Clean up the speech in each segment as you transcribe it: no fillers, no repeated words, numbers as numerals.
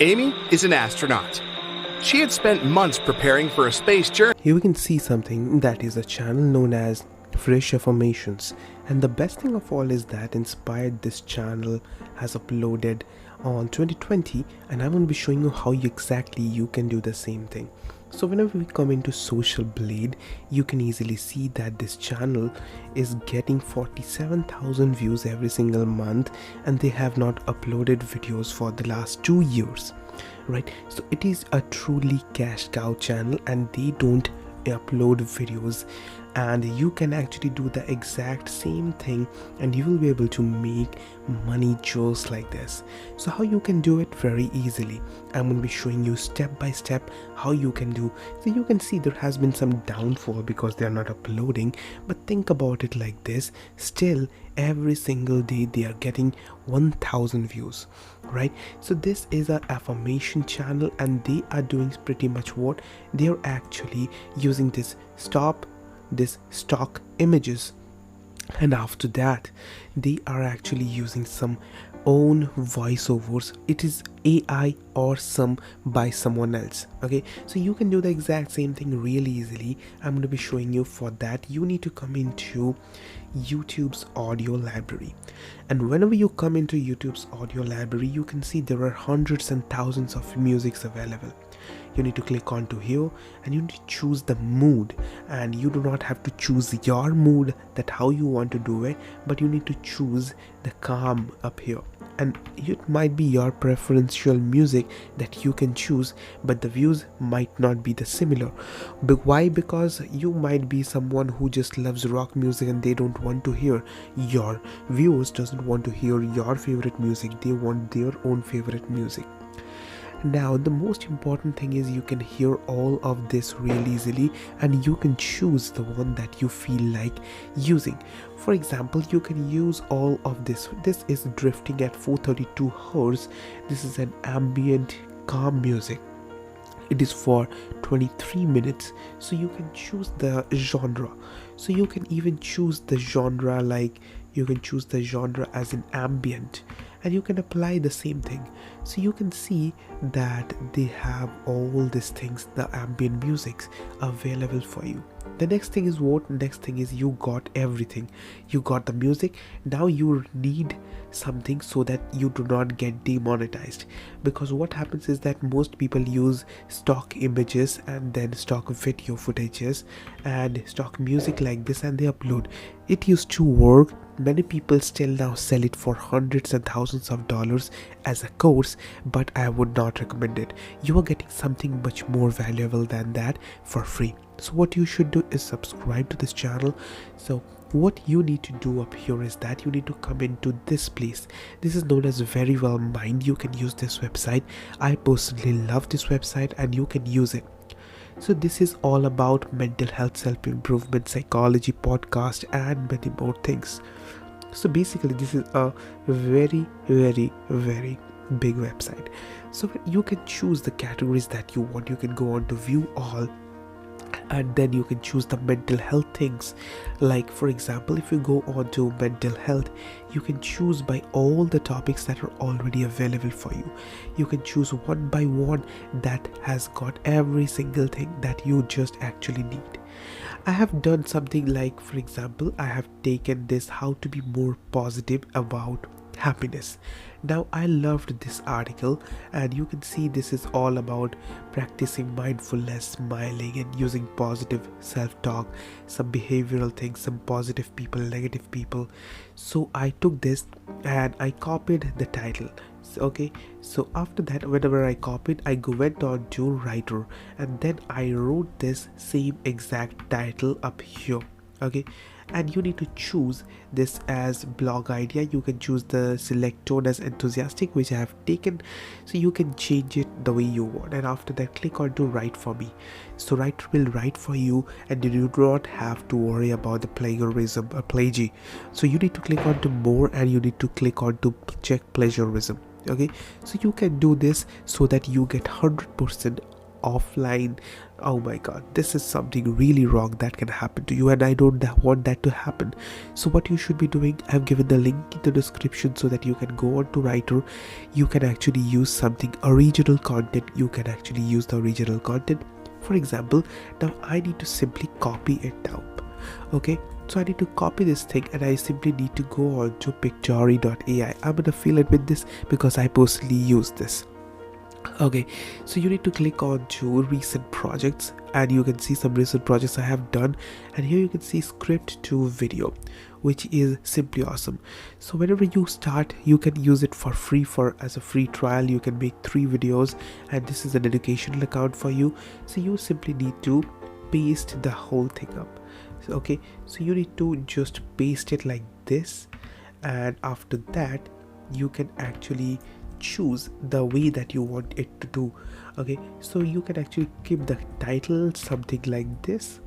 Amy is an astronaut. She had spent months preparing for a space journey. Here we can see something that is a channel known as Fresh Affirmations, and the best thing of all is that Inspired this channel has uploaded on 2020, and I'm going to be showing you how exactly you can do the same thing. So whenever we come into Social Blade, you can easily see that this channel is getting 47,000 views every single month, and they have not uploaded videos for the last 2 years, right? So it is a truly cash cow channel, and they don't upload videos, and you can actually do the exact same thing and you will be able to make money just like this. So how you can do it? Very easily. I'm going to be showing you step by step how you can do. So you can see there has been some downfall because they are not uploading, but think about it like this: still every single day they are getting 1,000 views, right? So this is an affirmation channel, and they are doing pretty much what they are actually using this stock images, and after that they are actually using some own voiceovers. It is AI or some by someone else. Okay, so you can do the exact same thing really easily. I'm going to be showing you. For that you need to come into YouTube's audio library, and whenever you come into YouTube's audio library, you can see there are hundreds and thousands of musics available. You need to click onto here and you need to choose the mood, and you do not have to choose your mood, that how you want to do it, but you need to choose the calm up here, and it might be your preferential music that you can choose, but the views might not be the similar. But why? Because you might be someone who just loves rock music and they don't want to hear your viewers doesn't want to hear your favorite music, they want their own favorite music. Now the most important thing is you can hear all of this really easily, and you can choose the one that you feel like using. For example, you can use all of this. This is drifting at 432 Hz. This is an ambient calm music. It is for 23 minutes, so you can choose the genre. So you can even choose the genre, like you can choose the genre as an ambient, and you can apply the same thing. So you can see that they have all these things, the ambient musics available for you. The next thing is what? Next thing is you got everything. You got the music. Now you need something so that you do not get demonetized, because what happens is that most people use stock images and then stock video footages and stock music like this, and they upload. It used to work. Many people still now sell it for hundreds and thousands of dollars as a course, but I would not recommend it. You are getting something much more valuable than that for free. So what you should do is subscribe to this channel. So what you need to do up here is that you need to come into this place. This is known as Very Well Mind. You can use this website. I personally love this website, and you can use it. So this is all about mental health, self-improvement, psychology, podcast, and many more things. So basically this is a very big website. So you can choose the categories that you want. You can go on to view all, and then you can choose the mental health things. Like for example, if you go on to mental health, you can choose by all the topics that are already available for you. You can choose one by one that has got every single thing that you just actually need. I have done something like, for example, I have taken this how to be more positive about happiness. Now I loved this article, and you can see this is all about practicing mindfulness, smiling, and using positive self-talk, some behavioral things, some positive people, negative people. So I took this and I copied the title. Okay, so after that, whenever I copied, I went on to writer, and then I wrote this same exact title up here. Okay, and you need to choose this as blog idea. You can choose the select tone as enthusiastic, which I have taken, so you can change it the way you want. And after that, click on to write for me. So writer will write for you, and you do not have to worry about the plagiarism or plagiary. So you need to click on to more, and you need to click on to check plagiarism. Okay, so you can do this so that you get 100% offline. Oh my god, this is something really wrong that can happen to you, and I don't want that to happen. So what you should be doing, I've given the link in the description so that you can go on to Writer. You can actually use something original content. You can actually use the original content. For example, now I need to simply copy it down. Okay, so I need to copy this thing, and I simply need to go on to pictory.ai. I'm gonna fill it with this because I personally use this. Okay, so you need to click on to recent projects, and you can see some recent projects I have done, and here you can see script to video, which is simply awesome. So whenever you start, you can use it for free, as a free trial. You can make 3 videos, and this is an educational account for you. So you simply need to paste the whole thing up. So, okay, so you need to just paste it like this, and after that you can actually choose the way that you want it to do. Okay, so you can actually keep the title something like this,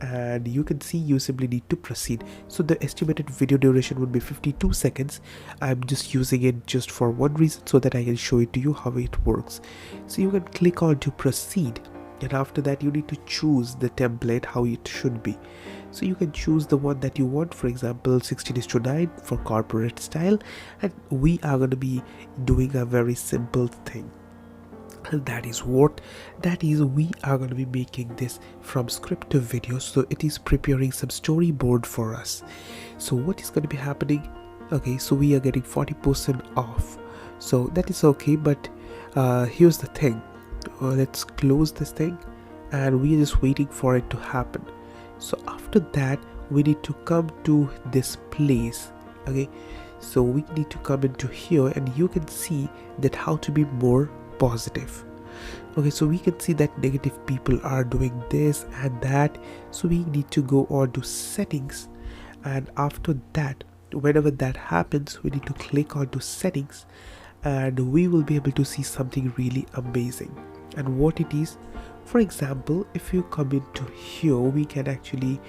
and you can see you simply need to proceed. So the estimated video duration would be 52 seconds. I'm just using it just for one reason, so that I can show it to you how it works. So you can click on to proceed, and after that you need to choose the template how it should be. So you can choose the one that you want, for example 16:9 for corporate style, and we are going to be doing a very simple thing, and that is we are going to be making this from script to video. So it is preparing some storyboard for us. So what is going to be happening? Okay, so we are getting 40% off, so that is okay, but here's the thing. Let's close this thing, and we are just waiting for it to happen. So after that we need to come to this place. Okay, so we need to come into here, and you can see that how to be more positive. Okay, so we can see that negative people are doing this and that. So we need to go on to settings, and after that, whenever that happens, we need to click on to settings, and we will be able to see something really amazing. And what it is, for example, if you come into here, we can actually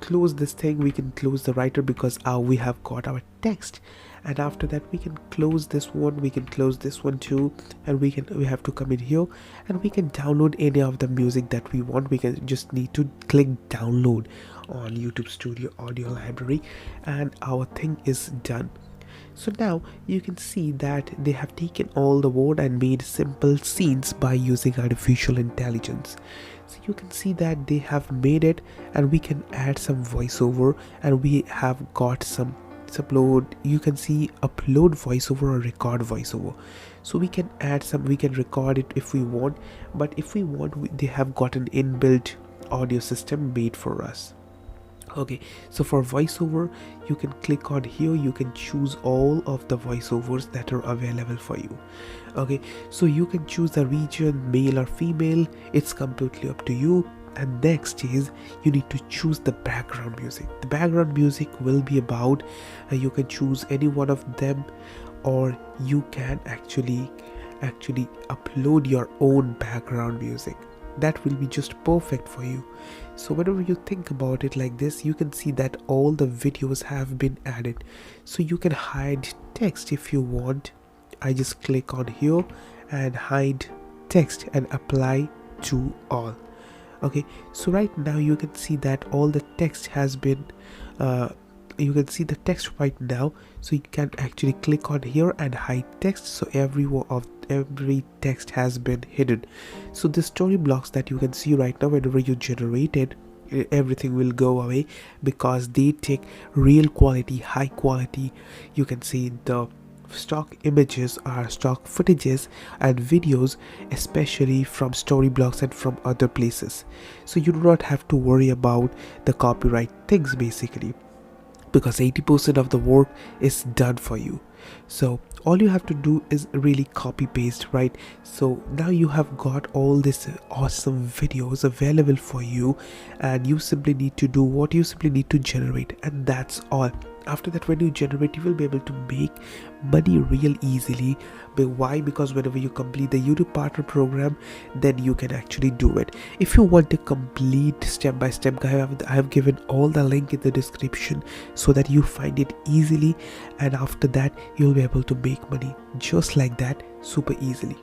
close this thing. We can close the writer because we have got our text, and after that we can close this one, we can close this one too, and we have to come in here, and we can download any of the music that we want. We can just need to click download on YouTube Studio Audio Library, and our thing is done. So now you can see that they have taken all the word and made simple scenes by using artificial intelligence. So you can see that they have made it, and we can add some voiceover, and we have got some upload. You can see upload voiceover or record voiceover. So we can add some, we can record it if we want, but if we want, they have got an inbuilt audio system made for us. Okay, so for voiceover, you can click on here, you can choose all of the voiceovers that are available for you. Okay, so you can choose the region, male or female, it's completely up to you. And next is you need to choose the background music. The background music will be about, you can choose any one of them, or you can actually upload your own background music. That will be just perfect for you. So whenever you think about it like this, you can see that all the videos have been added. So you can hide text if you want. I just click on here and hide text and apply to all. Okay, so right now you can see that all the text has been you can see the text right now. So you can actually click on here and hide text, so every text has been hidden. So the story blocks that you can see right now, whenever you generate it, everything will go away, because they take real quality, high quality, you can see the stock images are stock footages and videos, especially from story blocks and from other places. So you do not have to worry about the copyright things basically, because 80% of the work is done for you. So all you have to do is really copy paste, right? So now you have got all these awesome videos available for you, and you simply need to do what you simply need to generate, and that's all. After that, when you generate, you will be able to make money real easily. But why? Because whenever you complete the YouTube partner program, then you can actually do it. If you want a complete step-by-step guide, I have given all the link in the description so that you find it easily, and after that you'll be able to make money just like that, super easily.